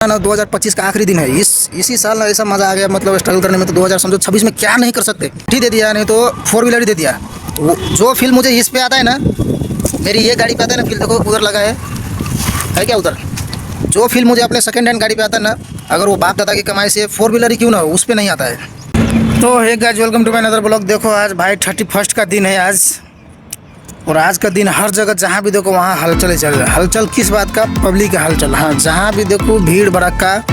ना 2025 का आखिरी दिन है। इसी साल ना ऐसा मजा आ गया, मतलब स्ट्रगल करने में। तो 2026 में क्या नहीं कर सकते। ठीक दे दिया, नहीं तो 4 व्हीलर ही दे दिया। जो फील मुझे इस पे आता है ना, मेरी ये गाड़ी पे आता है ना फील, देखो उधर लगा है क्या उधर। जो फील मुझे अपने सेकंड हैंड गाड़ी पे आता है ना, अगर वो बाप दादा की कमाई से 4 व्हीलर ही क्यों ना हो, उस पर नहीं आता है। तो hey guys, welcome to my another blog. देखो आज भाई 31 का दिन है आज, और आज का दिन हर जगह जहाँ भी देखो वहाँ हलचल ही चल रहा है। हलचल किस बात का? पब्लिक का हलचल। हाँ, जहाँ भी देखो भीड़ भड़का,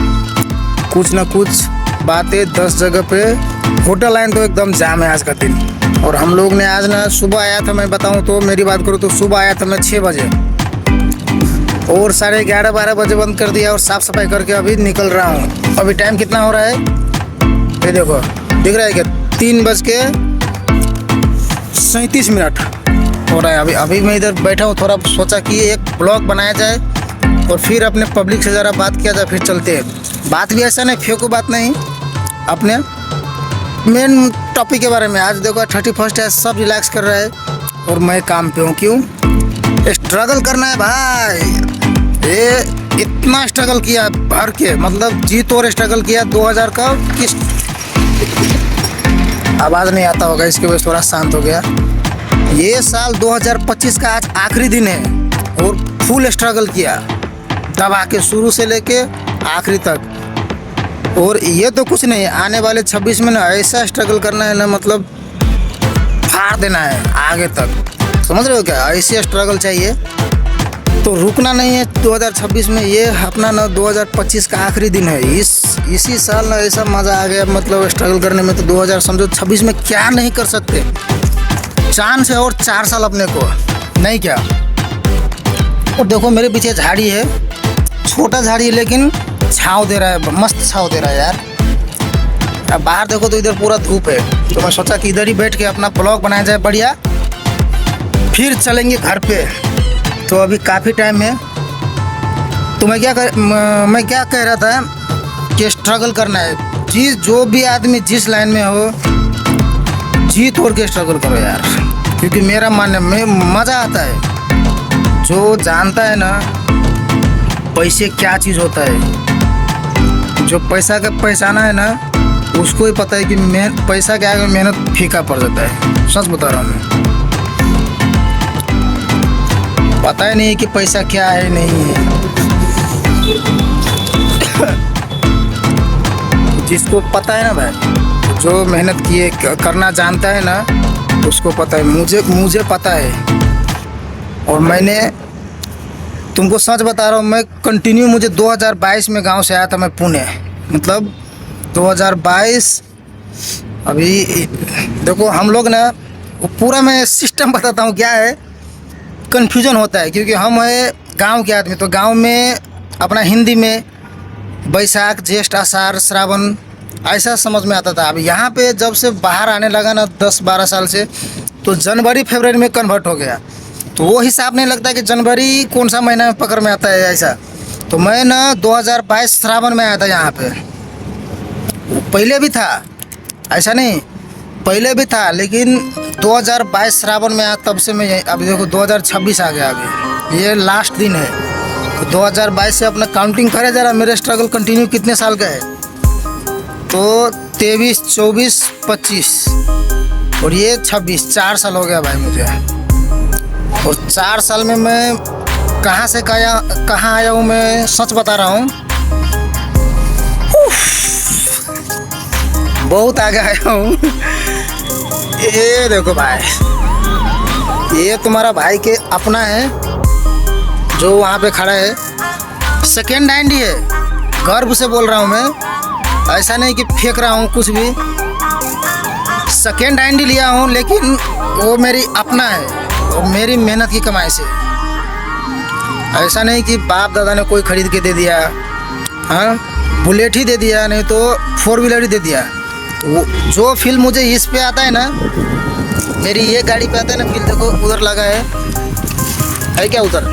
कुछ ना कुछ बातें 10 जगह पे। होटल लाइन तो एकदम जाम है आज का दिन। और हम लोग ने आज ना सुबह आया था, मैं बताऊँ तो मेरी बात करूँ तो सुबह आया था मैं 6 बजे, और 11:30-12 बजे बंद कर दिया, और साफ़ सफाई करके अभी निकल रहा हूँ। अभी टाइम कितना हो रहा है ये देखो, दिख रहा है क्या? 3:37 हो रहा है। अभी मैं इधर बैठा हूँ, थोड़ा सोचा कि एक ब्लॉग बनाया जाए और फिर अपने पब्लिक से ज़रा बात किया जाए, फिर चलते हैं। बात भी ऐसा नहीं, फेंको बात नहीं, अपने मेन टॉपिक के बारे में। आज देखो 31 है, सब रिलैक्स कर रहा है और मैं काम पे हूँ। क्यों? स्ट्रगल करना है भाई। ये इतना स्ट्रगल किया भर के, मतलब जी तोड़ स्ट्रगल किया। 2000 का किस आवाज़ नहीं आता होगा, इसके वजह से थोड़ा शांत हो गया। ये साल 2025 का आज आखिरी दिन है, और फुल स्ट्रगल किया तब आके, शुरू से लेके आखिरी तक। और ये तो कुछ नहीं, आने वाले 26 में ना ऐसा स्ट्रगल करना है ना, मतलब फाड़ देना है आगे तक। समझ रहे हो क्या? ऐसे स्ट्रगल चाहिए, तो रुकना नहीं है 2026 में। ये अपना ना 2025 का आखिरी दिन है। इसी साल ना ऐसा मज़ा आ गया, मतलब स्ट्रगल करने में। तो 2026 में क्या नहीं कर सकते। चांस है और 4 साल अपने को, नहीं क्या? और देखो मेरे पीछे झाड़ी है, छोटा झाड़ी है लेकिन छाँव दे रहा है, मस्त छाँव दे रहा है यार। अब बाहर देखो तो इधर पूरा धूप है, तो मैं सोचा कि इधर ही बैठ के अपना ब्लॉग बनाया जाए बढ़िया, फिर चलेंगे घर पे। तो अभी काफ़ी टाइम है। तो मैं क्या कह रहा था कि स्ट्रगल करना है। जो भी आदमी जिस लाइन में हो, जी तोड़ के स्ट्रगल करो यार, क्योंकि मेरा मानने में मज़ा आता है। जो जानता है ना पैसे क्या चीज़ होता है, जो पैसा का पहचाना है ना, उसको ही पता है कि पैसा क्या है, मेहनत फीका पड़ जाता है। सच बता रहा हूँ मैं, पता ही नहीं कि पैसा क्या है नहीं है। जिसको पता है ना भाई, जो मेहनत किए करना जानता है ना, उसको पता है। मुझे पता है। और मैंने तुमको सच बता रहा हूँ, मैं कंटिन्यू, मुझे 2022 में गांव से आया था मैं पुणे, मतलब 2022। अभी देखो हम लोग ना, वो पूरा मैं सिस्टम बताता हूँ क्या है। कन्फ्यूजन होता है क्योंकि हम है गांव के आदमी, तो गांव में अपना हिंदी में बैसाख जेष्ठ आषाढ़ श्रावण ऐसा समझ में आता था। अब यहाँ पे जब से बाहर आने लगा ना 10-12 साल से, तो जनवरी फरवरी में कन्वर्ट हो गया। तो वो हिसाब नहीं लगता कि जनवरी कौन सा महीना में पकड़ में आता है ऐसा। तो मैं ना 2022 श्रावण में आया था यहाँ पे। पहले भी था, ऐसा नहीं, पहले भी था, लेकिन 2022 श्रावण में आया, तब से मैं अभी देखो 2026 आ गया। अभी ये लास्ट दिन है। तो 2022 से अपना काउंटिंग करे ज़रा, मेरे स्ट्रगल कंटिन्यू कितने साल का है। तो 23, 24, 25 और ये 26, 4 साल हो गया भाई मुझे। और 4 साल में मैं कहाँ से कहाँ आया हूँ, मैं सच बता रहा हूँ, बहुत आगे आया हूँ। ये देखो भाई, ये तुम्हारा भाई के अपना है जो वहाँ पे खड़ा है। सेकेंड हैंड ही है, गर्व से बोल रहा हूँ मैं, ऐसा नहीं कि फेंक रहा हूँ कुछ भी। सेकेंड हैंड ही लिया हूँ, लेकिन वो मेरी अपना है और मेरी मेहनत की कमाई से। ऐसा नहीं कि बाप दादा ने कोई खरीद के दे दिया, हाँ, बुलेट ही दे दिया, नहीं तो 4 व्हीलर ही दे दिया। वो जो फील मुझे इस पे आता है ना, मेरी ये गाड़ी पे आता है ना फील, देखो उधर लगा है क्या उधर।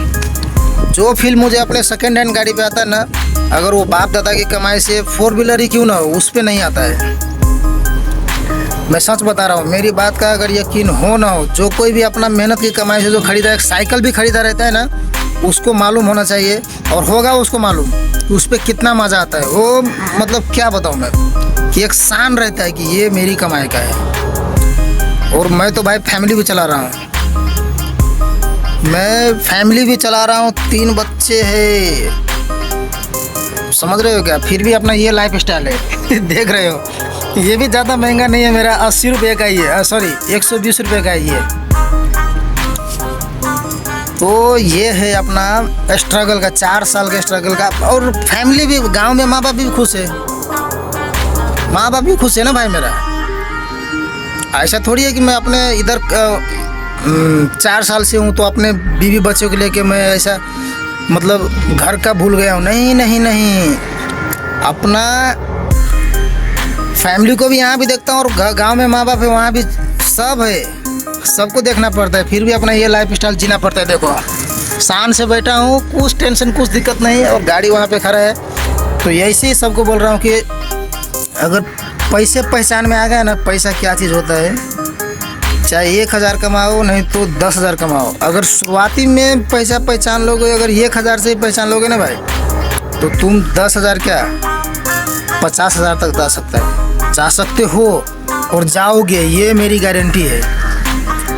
जो फील मुझे अपने सेकेंड हैंड गाड़ी पे आता है ना, अगर वो बाप दादा की कमाई से 4 व्हीलर ही क्यों ना हो, उस पे नहीं आता है। मैं सच बता रहा हूँ, मेरी बात का अगर यकीन हो ना हो, जो कोई भी अपना मेहनत की कमाई से जो खरीदा है, साइकिल भी खरीदा रहता है ना, उसको मालूम होना चाहिए और होगा उसको मालूम कि उस पर कितना मज़ा आता है। वो मतलब क्या बताऊँ मैं कि एक शान रहता है कि ये मेरी कमाई का है। और मैं तो भाई फैमिली भी चला रहा हूँ, मैं फैमिली भी चला रहा हूँ, 3 बच्चे हैं, समझ रहे हो क्या। फिर भी अपना ये लाइफ स्टाइल है देख रहे हो, ये भी ज़्यादा महंगा नहीं है, मेरा 80 रुपये का ही है, सॉरी 120 रुपये का ही है। तो ये है अपना स्ट्रगल का, 4 साल का स्ट्रगल का। और फैमिली भी, गांव में माँ बाप भी खुश है, माँ बाप भी खुश है ना भाई मेरा। ऐसा थोड़ी है कि मैं अपने इधर 4 साल से हूँ तो अपने बीवी बच्चों को लेके मैं ऐसा मतलब घर का भूल गया हूँ। नहीं नहीं नहीं, अपना फैमिली को भी यहाँ भी देखता हूँ और गांव में माँ बाप है वहाँ भी सब है, सबको देखना पड़ता है। फिर भी अपना ये लाइफ स्टाइल जीना पड़ता है। देखो शान से बैठा हूँ, कुछ टेंशन कुछ दिक्कत नहीं, और गाड़ी वहाँ पे खड़ा है। तो ऐसे ही सबको बोल रहा हूँ कि अगर पैसे पहचान में आ गया ना, पैसा क्या चीज़ होता है, चाहे 1000 कमाओ नहीं तो 10,000 कमाओ। अगर शुरुआती में पैसा पहचान लोगे, अगर 1000 से ही पहचान लोगे ना भाई, तो तुम 10,000 क्या 50,000 तक जा सकते हो और जाओगे, ये मेरी गारंटी है।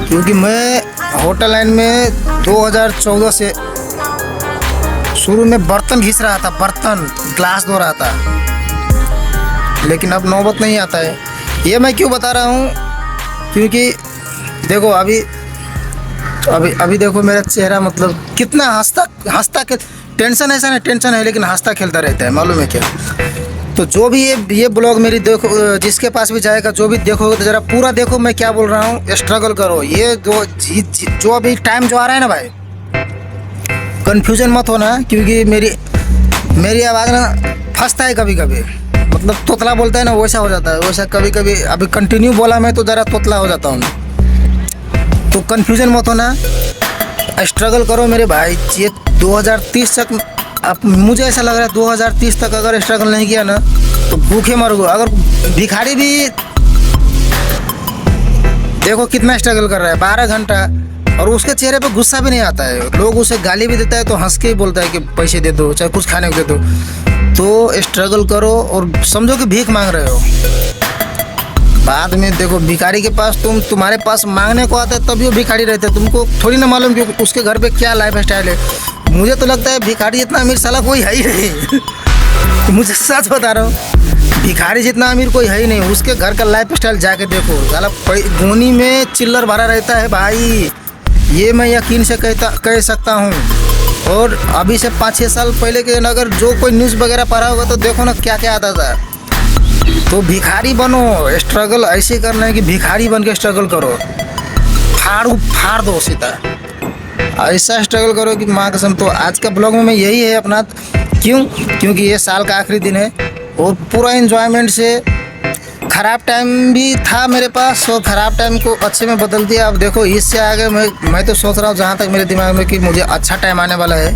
क्योंकि मैं होटल लाइन में 2014 से शुरू में बर्तन घिस रहा था, बर्तन ग्लास धो रहा था, लेकिन अब नौबत नहीं आता है। ये मैं क्यों बता रहा हूँ, क्योंकि देखो अभी देखो मेरा चेहरा, मतलब कितना हंसता के, टेंशन ऐसा नहीं, टेंशन है लेकिन हंसता खेलता रहता है, मालूम है क्या। तो जो भी ये ब्लॉग मेरी देखो, जिसके पास भी जाएगा, जो भी देखोगे तो ज़रा पूरा देखो मैं क्या बोल रहा हूँ। स्ट्रगल करो, ये जो अभी टाइम जो आ रहा है ना भाई, कन्फ्यूजन मत होना, क्योंकि मेरी आवाज़ ना फंसता है कभी कभी, मतलब तोतला बोलता है ना, वैसा हो जाता है, वैसा कभी कभी। अभी कंटिन्यू बोला मैं तो ज़रा तोतला हो जाता हूँ, तो कन्फ्यूजन मत होना, स्ट्रगल करो मेरे भाई। ये 2030 तक, अब मुझे ऐसा लग रहा है 2030 तक अगर स्ट्रगल नहीं किया ना तो भूखे मरोगे। अगर भिखारी भी देखो कितना स्ट्रगल कर रहा है, 12 घंटा, और उसके चेहरे पे गुस्सा भी नहीं आता है। लोग उसे गाली भी देता है तो हंस के ही बोलता है कि पैसे दे दो, चाहे कुछ खाने को दे दो। तो स्ट्रगल करो और समझो कि भीख मांग रहे हो। बाद में देखो भिखारी के पास, तुम्हारे पास मांगने को आता है तभी वो भिखारी रहते हैं, तुमको थोड़ी ना मालूम कि उसके घर पे क्या लाइफ स्टाइल है। मुझे तो लगता है भिखारी जितना अमीर साला कोई है ही नहीं मुझे सच बता रहा हूँ, भिखारी जितना अमीर कोई है ही नहीं। उसके घर का लाइफ स्टाइल जाके देखो, साला गोनी में चिल्लर भरा रहता है भाई, ये मैं यकीन से कह सकता हूँ। और अभी से 5-6 साल पहले के अगर जो कोई न्यूज़ वगैरह पढ़ा होगा तो देखो ना क्या क्या आता था। तो भिखारी बनो, स्ट्रगल ऐसे करना है कि भिखारी बन के स्ट्रगल करो, फाड़ दो सीधा, ऐसा स्ट्रगल करो कि माँ कसम। तो आज का ब्लॉग में यही है अपना, क्योंकि ये साल का आखिरी दिन है और पूरा एंजॉयमेंट से, ख़राब टाइम भी था मेरे पास और ख़राब टाइम को अच्छे में बदल दिया। अब देखो इससे आगे मैं तो सोच रहा हूँ, जहाँ तक मेरे दिमाग में, कि मुझे अच्छा टाइम आने वाला है।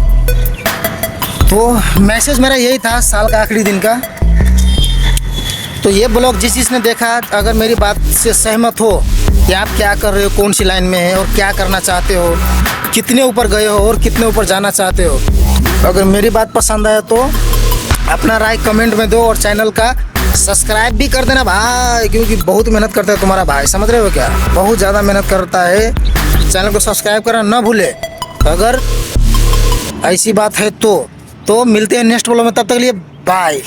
तो मैसेज मेरा यही था साल का आखिरी दिन का। तो ये ब्लॉग जिसने देखा, अगर मेरी बात से सहमत हो कि आप क्या कर रहे हो, कौन सी लाइन में है और क्या करना चाहते हो, कितने ऊपर गए हो और कितने ऊपर जाना चाहते हो, अगर मेरी बात पसंद आए तो अपना राय कमेंट में दो और चैनल का सब्सक्राइब भी कर देना भाई, क्योंकि बहुत मेहनत करता है तुम्हारा भाई, समझ रहे हो क्या, बहुत ज़्यादा मेहनत करता है। चैनल को सब्सक्राइब करना ना भूले। अगर ऐसी बात है तो मिलते हैं नेक्स्ट ब्लॉग में, तब तक के लिए बाय।